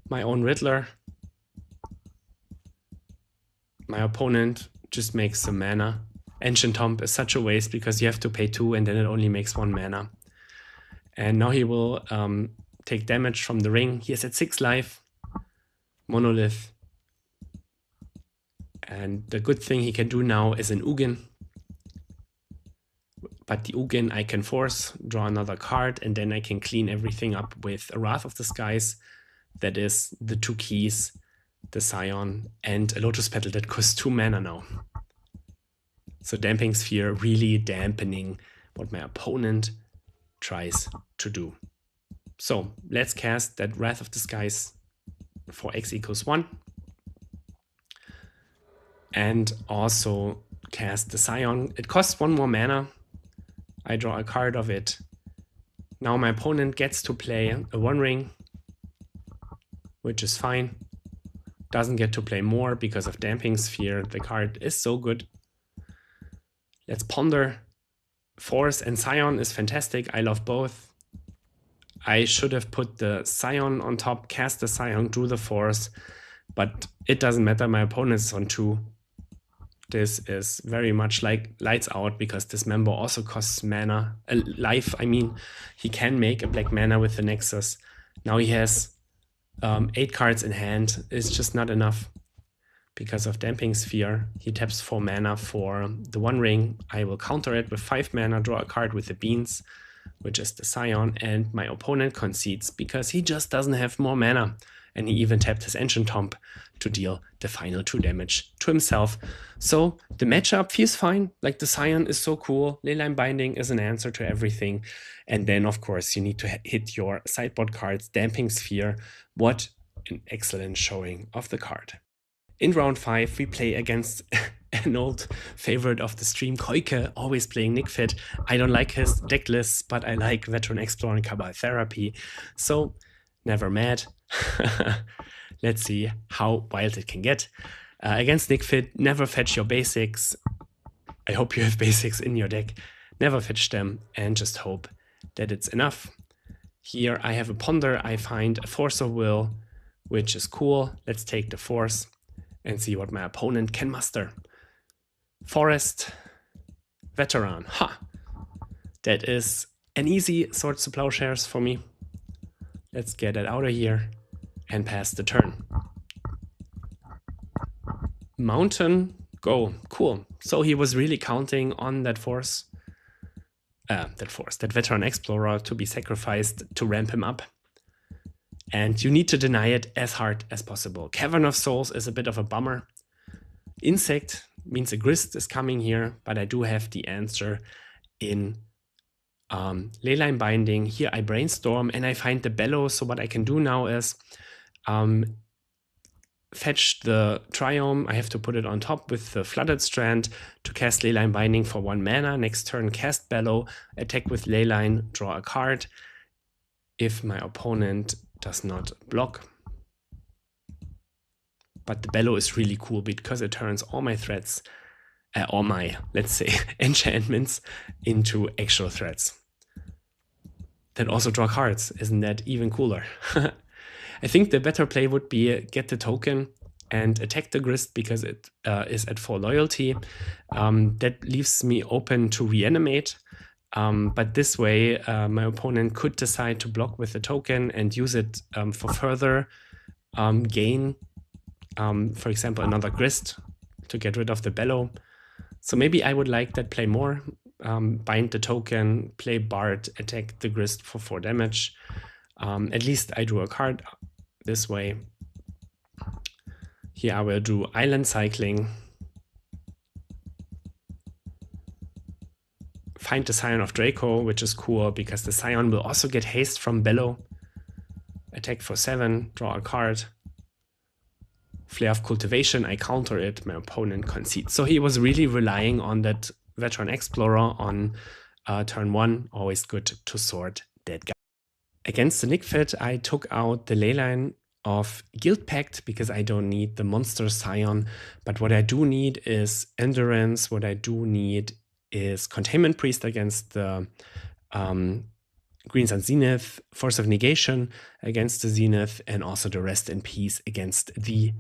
my own Riddler. My opponent just makes some mana. Ancient Tomb is such a waste because you have to pay 2 and then it only makes 1 mana. And now he will take damage from the ring. He is at 6 life. Monolith. And the good thing he can do now is an Ugin. But the Ugin I can force, draw another card, and then I can clean everything up with a Wrath of the Skies. That is the 2 keys, the Scion, and a Lotus Petal that costs 2 mana now. So Damping Sphere really dampening what my opponent tries to do. So let's cast that Wrath of the Skies for x equals 1. And also cast the Scion. It costs 1 more mana. I draw a card of it. Now my opponent gets to play a 1-ring, which is fine. Doesn't get to play more because of Damping Sphere. The card is so good. Let's ponder. Force and Scion is fantastic. I love both. I should have put the Scion on top, cast the Scion, drew the Force, but it doesn't matter. My opponent is on 2. This is very much like lights out because this member also costs mana, life. I mean, he can make a black mana with the Nexus. Now he has 8 cards in hand. It's just not enough because of Damping Sphere. He taps 4 mana for the 1-ring. I will counter it with 5 mana, draw a card with the Beans, which is the Scion, and my opponent concedes because he just doesn't have more mana. And he even tapped his Ancient Tomb to deal the final 2 damage to himself. So the matchup feels fine. Like the Scion is so cool. Leyline Binding is an answer to everything. And then, of course, you need to hit your sideboard cards. Damping Sphere. What an excellent showing of the card. In round 5, we play against an old favorite of the stream, Koike, always playing Nick Fit. I don't like his deck lists, but I like Veteran Explorer and Cabal Therapy. So never mad. Let's see how wild it can get. Against Nick Fit, never fetch your basics. I hope you have basics in your deck. Never fetch them and just hope that it's enough. Here I have a Ponder. I find a Force of Will, which is cool. Let's take the Force and see what my opponent can muster. Forest, Veteran. Ha! That is an easy Swords to Plowshares for me. Let's get it out of here and pass the turn. Mountain, go. Cool. So he was really counting on that that Veteran Explorer to be sacrificed to ramp him up. And you need to deny it as hard as possible. Cavern of Souls is a bit of a bummer. Insect means a Grist is coming here, but I do have the answer in Leyline Binding. Here I brainstorm and I find the Bellow. So what I can do now is fetch the Triome. I have to put it on top with the Flooded Strand to cast Leyline Binding for 1 mana. Next turn, cast Bellow, attack with Leyline, draw a card. If my opponent does not block. But the Bellow is really cool because it turns all my threats, all my, let's say, enchantments into actual threats. That also draw cards. Isn't that even cooler? I think the better play would be get the token and attack the Grist because it is at 4 loyalty. That leaves me open to reanimate. But this way, my opponent could decide to block with the token and use it for further gain. For example, another Grist to get rid of the Bellow. So maybe I would like that play more. Bind the token, play Bard, attack the Grist for 4 damage. At least I drew a card this way. Here I will do Island Cycling. Find the Scion of Draco, which is cool because the Scion will also get haste from Bellow. Attack for 7, draw a card. Flare of Cultivation, I counter it, my opponent concedes. So he was really relying on that Veteran Explorer on turn 1. Always good to sort that guy. Against the Nick Fit, I took out the Leyline of Guild Pact because I don't need the Monster Scion. But what I do need is Endurance. What I do need is Containment Priest against the Green Sun Zenith, Force of Negation against the Zenith, and also the Rest in Peace against the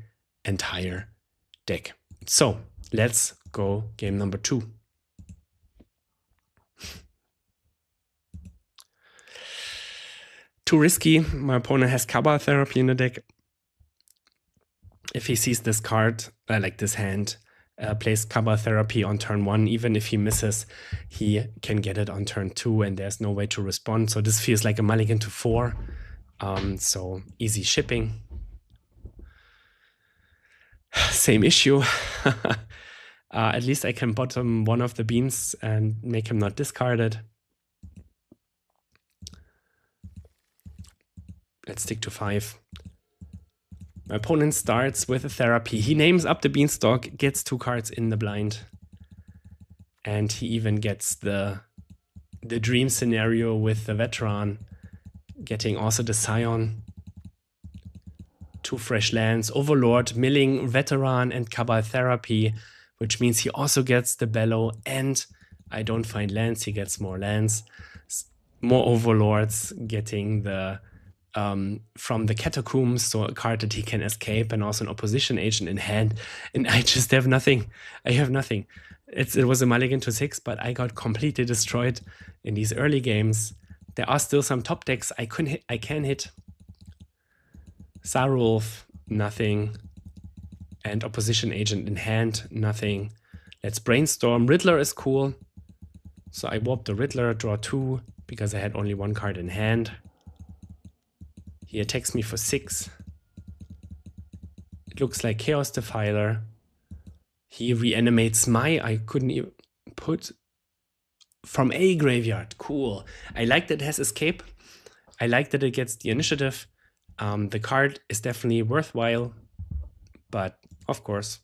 entire deck. So let's go game number 2. Too risky. My opponent has Cabal Therapy in the deck. if he sees this card, like this hand, plays Cabal Therapy on turn 1, even if he misses, he can get it on turn 2, and there's no way to respond. So this feels like a mulligan to 4. So easy shipping. Same issue. At least I can bottom one of the beans and make him not discarded. Let's stick to 5. My opponent starts with a therapy. He names up the beanstalk, gets 2 cards in the blind. And he even gets the dream scenario with the veteran, getting also the Scion. 2 fresh lands, Overlord, Milling, Veteran, and Cabal Therapy, which means he also gets the Bellow, and I don't find lands, he gets more lands. More Overlords, getting the from the Catacombs, so a card that he can escape, and also an opposition agent in hand, and I just have nothing. I have nothing. It was a mulligan to 6, but I got completely destroyed in these early games. There are still some top decks I can hit. Sarulf, nothing. And opposition agent in hand, nothing. Let's brainstorm. Riddler is cool. So I warp the Riddler, draw 2, because I had only 1 card in hand. He attacks me for 6. It looks like Chaos Defiler. He reanimates I couldn't even put from a graveyard. Cool. I like that it has escape. I like that it gets the initiative. The card is definitely worthwhile, but of course,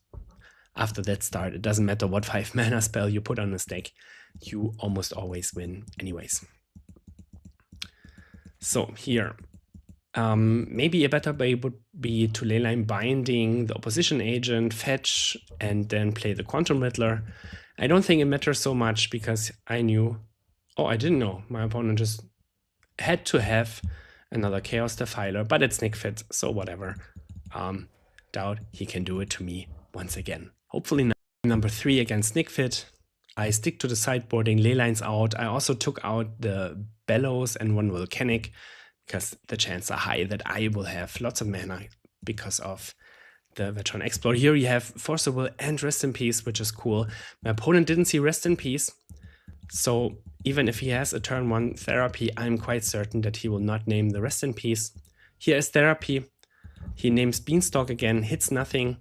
after that start, it doesn't matter what 5 mana spell you put on a deck, you almost always win anyways. So here, maybe a better way would be to leyline Binding the opposition agent, fetch, and then play the Quantum Riddler. I don't think it matters so much because I knew, I didn't know, my opponent just had to have another Chaos Defiler, but it's Nick Fit, so whatever. Doubt he can do it to me once again. Hopefully number 3 against Nick Fit. I stick to the sideboarding, leylines out. I also took out the Bellows and 1 Volcanic, because the chances are high that I will have lots of mana because of the Veteran Explorer. Here you have Force of Will and Rest in Peace, which is cool. My opponent didn't see Rest in Peace, so even if he has a turn 1 therapy, I'm quite certain that he will not name the Rest in Peace. Here is therapy. He names Beanstalk again, hits nothing,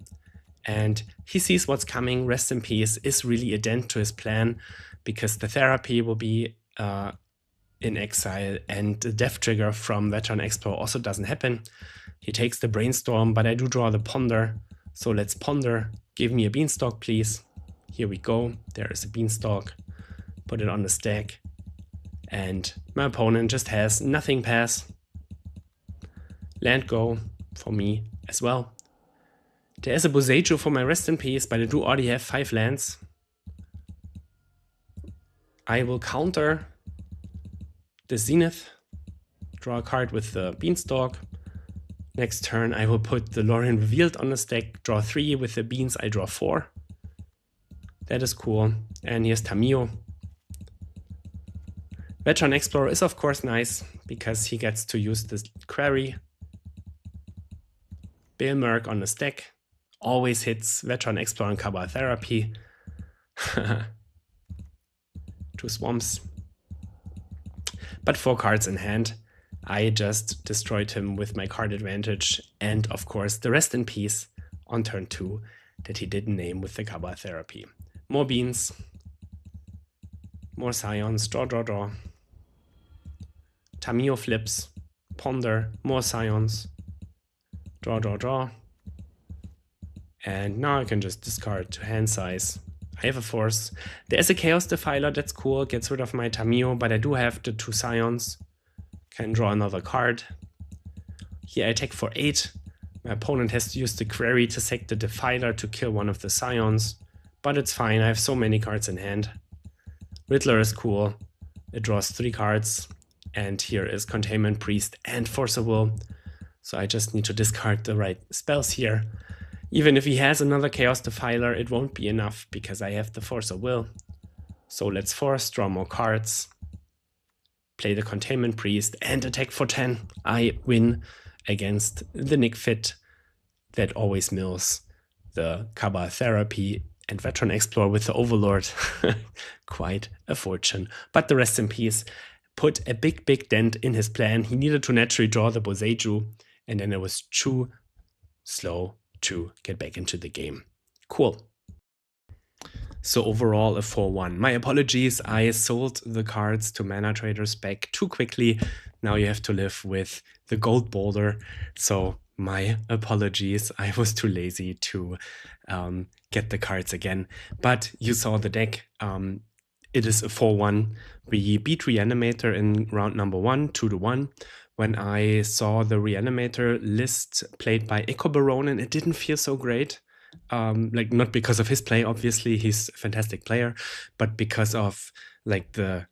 and he sees what's coming. Rest in Peace is really a dent to his plan, because the therapy will be in exile, and the death trigger from Veteran Explorer also doesn't happen. He takes the Brainstorm, but I do draw the Ponder, so let's Ponder. Give me a Beanstalk, please. Here we go. There is a Beanstalk. Put it on the stack, and my opponent just has nothing pass. Land go for me as well. There is a Boseiju for my Rest in Peace, but I do already have 5 lands. I will counter the Zenith, draw a card with the Beanstalk. Next turn I will put the Lorien Revealed on the stack, draw 3 with the beans, I draw 4. That is cool. And here's Tamiyo. Veteran Explorer is of course nice, because he gets to use this Query. Bilmerk on the stack. Always hits Veteran Explorer and Cabal Therapy. 2 Swamps. But 4 cards in hand. I just destroyed him with my card advantage, and of course the Rest in Peace on turn 2 that he didn't name with the Cabal Therapy. More beans. More Scions. Draw, draw, draw. Tamiyo flips. Ponder. More Scions. Draw, draw, draw. And now I can just discard to hand size. I have a Force. There's a Chaos Defiler, that's cool. Gets rid of my Tamiyo, but I do have the 2 Scions. Can draw another card. Here I attack for 8. My opponent has to use the Query to sack the Defiler to kill one of the Scions. But it's fine, I have so many cards in hand. Riddler is cool. It draws 3 cards. And here is Containment Priest and Force of Will. So I just need to discard the right spells here. Even if he has another Chaos Defiler, it won't be enough because I have the Force of Will. So let's force, draw more cards, play the Containment Priest, and attack for 10. I win against the Nick Fit. that always mills the Cabal Therapy and Veteran Explorer with the Overlord. Quite a fortune. But the rest in peace put a big, big dent in his plan. He needed to naturally draw the Boseiju, and then it was too slow to get back into the game. Cool. So overall, a 4-1. My apologies, I sold the cards to Manatraders back too quickly. Now you have to live with the gold boulder. So my apologies, I was too lazy to get the cards again. But you saw the deck. It is a 4-1. We beat Reanimator in round number 1, 2-1. When I saw the Reanimator list played by Echo Baronin, it didn't feel so great. Like, not because of his play, obviously he's a fantastic player, but because of the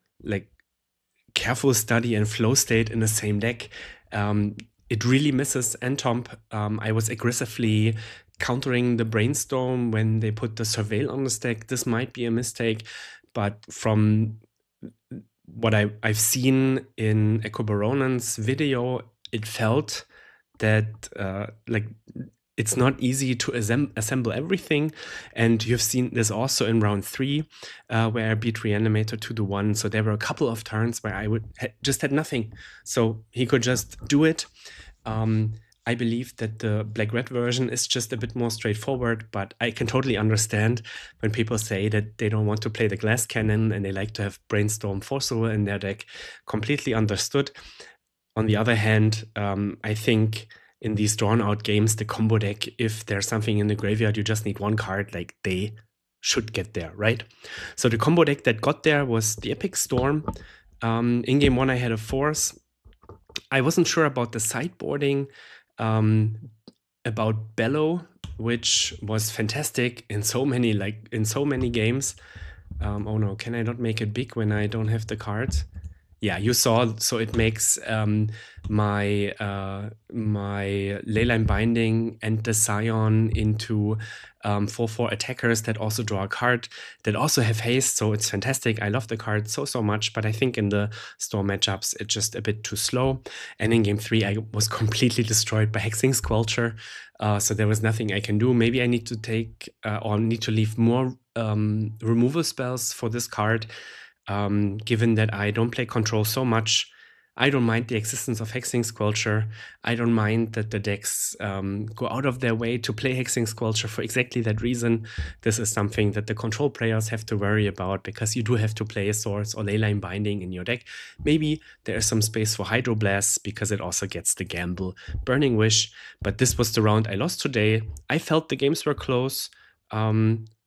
careful study and flow state in the same deck. It really misses Entomb. I was aggressively countering the Brainstorm when they put the Surveil on the stack. This might be a mistake, but from what I've seen in Echo Baronin's video, it felt that it's not easy to assemble everything. And you've seen this also in round 3, where I beat Reanimator 2-1. So there were a couple of turns where I just had nothing. So he could just do it. I believe that the black-red version is just a bit more straightforward, but I can totally understand when people say that they don't want to play the glass cannon and they like to have Brainstorm Forceover in their deck. Completely understood. On the other hand, I think in these drawn-out games, the combo deck, if there's something in the graveyard, you just need one card, like, they should get there, right? So the combo deck that got there was the Epic Storm. In game 1, I had a Force. I wasn't sure about the sideboarding, about Bellow, which was fantastic in so many games. Oh no, can I not make it big when I don't have the cards? Yeah, you saw, so it makes my Leyline Binding and the Scion into 4/4 attackers that also draw a card, that also have haste, so it's fantastic. I love the card so much, but I think in the Storm matchups, it's just a bit too slow. And in game 3, I was completely destroyed by Hexing Squelcher, so there was nothing I can do. Maybe I need to take, or need to leave more removal spells for this card. Given that I don't play control so much, I don't mind the existence of Hexing Squelcher. I don't mind that the decks go out of their way to play Hexing Squelcher for exactly that reason. This is something that the control players have to worry about, because you do have to play Swords or Leyline Binding in your deck. Maybe there is some space for Hydroblasts, because it also gets the gamble Burning Wish. But this was the round I lost today. I felt the games were close.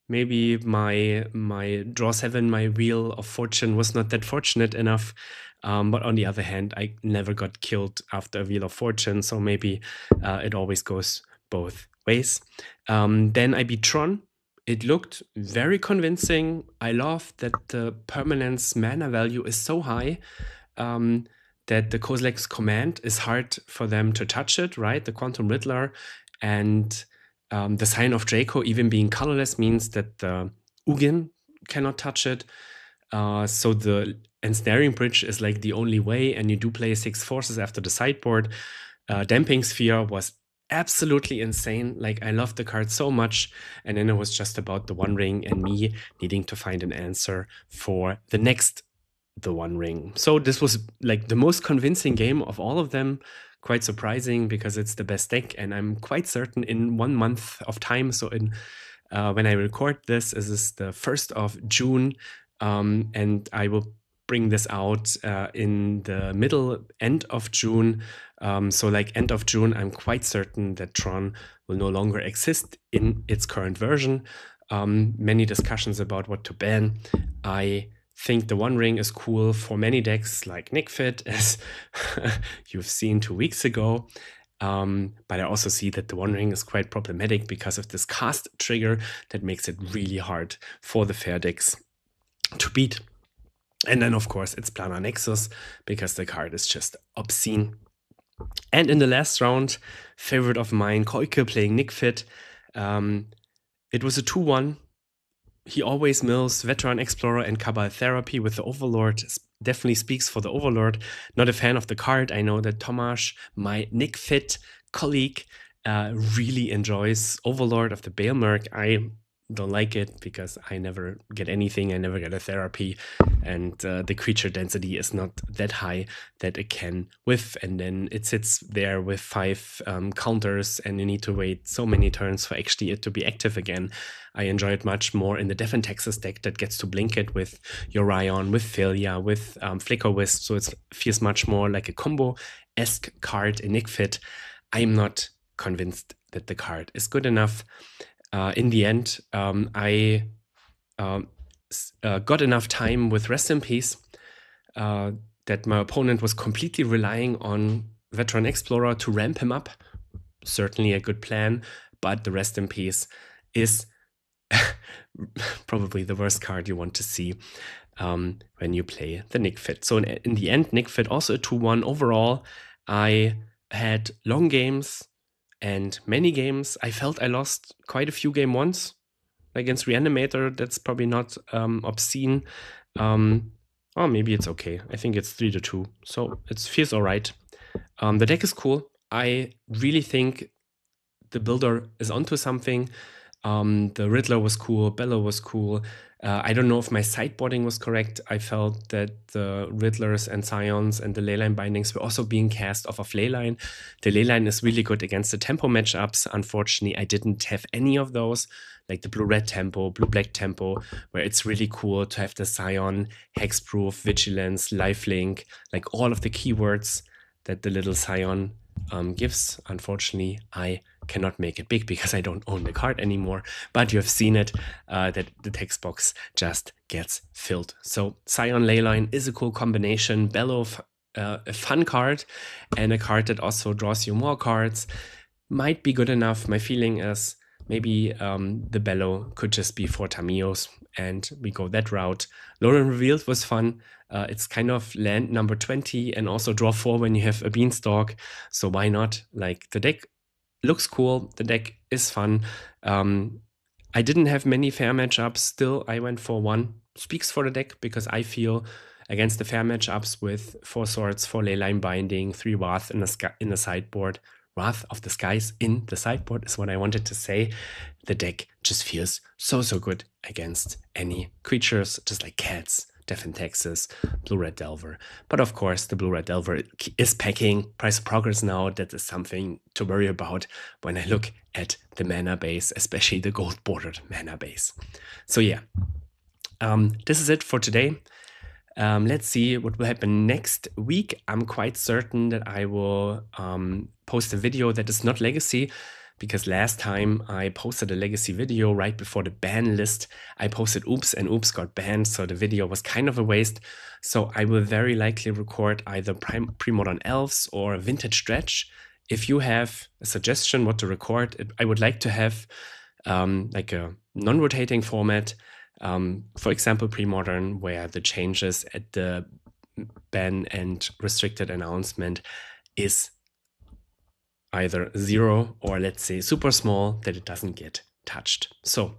Maybe my draw 7, my Wheel of Fortune was not that fortunate enough. But on the other hand, I never got killed after a Wheel of Fortune, so maybe it always goes both ways. Then I beat Tron. It looked very convincing. I love that the permanence mana value is so high that the Kozilek's command is hard for them to touch it, right? The Quantum Riddler and the Sign of Draco even being colorless means that the Ugin cannot touch it. So the Ensnaring Bridge is like the only way, and you do play 6 forces after the sideboard. Damping Sphere was absolutely insane. Like, I loved the card so much, and then it was just about the One Ring and me needing to find an answer for the One Ring. So this was like the most convincing game of all of them. Quite surprising, because it's the best deck, and I'm quite certain in 1 month of time, so in when I record this is the 1st of June, and I will bring this out in the end of June. So like end of June, I'm quite certain that Tron will no longer exist in its current version. Many discussions about what to ban. I think the One Ring is cool for many decks like Nickfit, as you've seen 2 weeks ago. But I also see that the One Ring is quite problematic because of this cast trigger that makes it really hard for the fair decks to beat. And then, of course, it's Planar Nexus, because the card is just obscene. And in the last round, favorite of mine, Koike playing Nickfit. It was a 2-1. He always mills Veteran Explorer and Cabal Therapy with the Overlord. Definitely speaks for the Overlord. Not a fan of the card. I know that Tomasz, my Nickfit colleague, really enjoys Overlord of the Baelmerk. I don't like it because I never get anything. I never get a therapy, and the creature density is not that high that it can whiff, and then it sits there with 5 counters, and you need to wait so many turns for actually it to be active again. I enjoy it much more in the Death and Texas deck that gets to blink it with Urion, with Philia, with Flicker Wisp, so it feels much more like a combo-esque card in Nick Fit. I'm not convinced that the card is good enough. In the end, I got enough time with Rest in Peace that my opponent was completely relying on Veteran Explorer to ramp him up. Certainly a good plan, but the Rest in Peace is probably the worst card you want to see when you play the Nick Fit. So in the end, Nick Fit also a 2-1 overall. I had long games and many games. I felt I lost quite a few game ones against Reanimator. That's probably not obscene. Or maybe it's okay. I think it's 3-2, so it feels all right. The deck is cool. I really think the builder is onto something. The Riddler was cool, Bello was cool. I don't know if my sideboarding was correct. I felt that the Riddlers and Scions and the Leyline bindings were also being cast off of Leyline. The Leyline is really good against the tempo matchups. Unfortunately, I didn't have any of those, like the blue-red tempo, blue-black tempo, where it's really cool to have the Scion, Hexproof, Vigilance, Lifelink, like all of the keywords that the little Scion gives. Unfortunately, I cannot make it big because I don't own the card anymore, but you have seen it, that the text box just gets filled. So Scion Leyline is a cool combination. Bello, a fun card, and a card that also draws you more cards. Might be good enough. My feeling is maybe the Bello could just be 4 Tamios, and we go that route. Lauren Revealed was fun. It's kind of land number 20 and also draw 4 when you have a Beanstalk. So why not? Like, the deck looks cool. The deck is fun. I didn't have many fair matchups. Still, I went for 1. Speaks for the deck because I feel against the fair matchups with 4 Swords, 4 Leyline Binding, 3 Wrath in the sideboard. Wrath of the Skies in the sideboard is what I wanted to say. The deck just feels so good against any creatures, just like cats, Death and Texas, Blue-Red Delver. But of course, the Blue-Red Delver is packing Price of Progress now. That is something to worry about when I look at the mana base, especially the gold-bordered mana base. So yeah, this is it for today. Let's see what will happen next week. I'm quite certain that I will post a video that is not Legacy, because last time I posted a Legacy video right before the ban list. I posted Oops, and Oops got banned, so the video was kind of a waste. So I will very likely record either Pre-Modern Elves or Vintage Dredge. If you have a suggestion what to record, I would like to have like a non-rotating format. For example, Pre-Modern, where the changes at the ban and restricted announcement is either 0 or, let's say, super small, that it doesn't get touched. So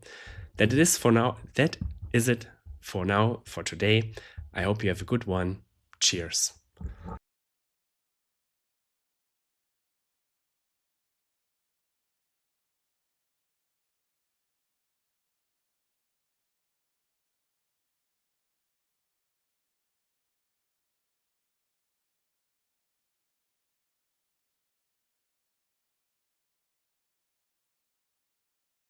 that it is for now. That is it for now, for today. I hope you have a good one. Cheers.